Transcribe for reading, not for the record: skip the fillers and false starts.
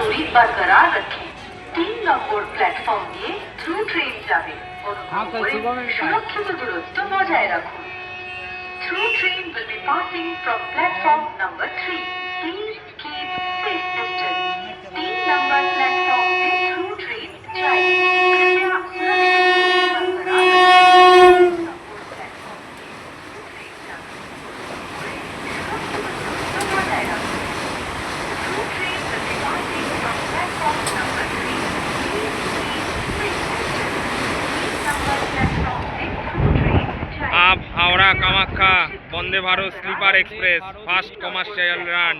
दूरी बरकरार रखें। 3 নম্বর প্ল্যাটফর্ম দিয়ে থ্রু ট্রেন যাবে। সুরক্ষিত দূরত্ব বজায় রাখুন। Through train will be passing from platform number 3. Please keep safe distance. 3 number platform से through train जाएगी। कृपया सुरक्षित दूरी बरकरार আপ Howrah Kamakhya Vande Bharat sleeper express first commercial run.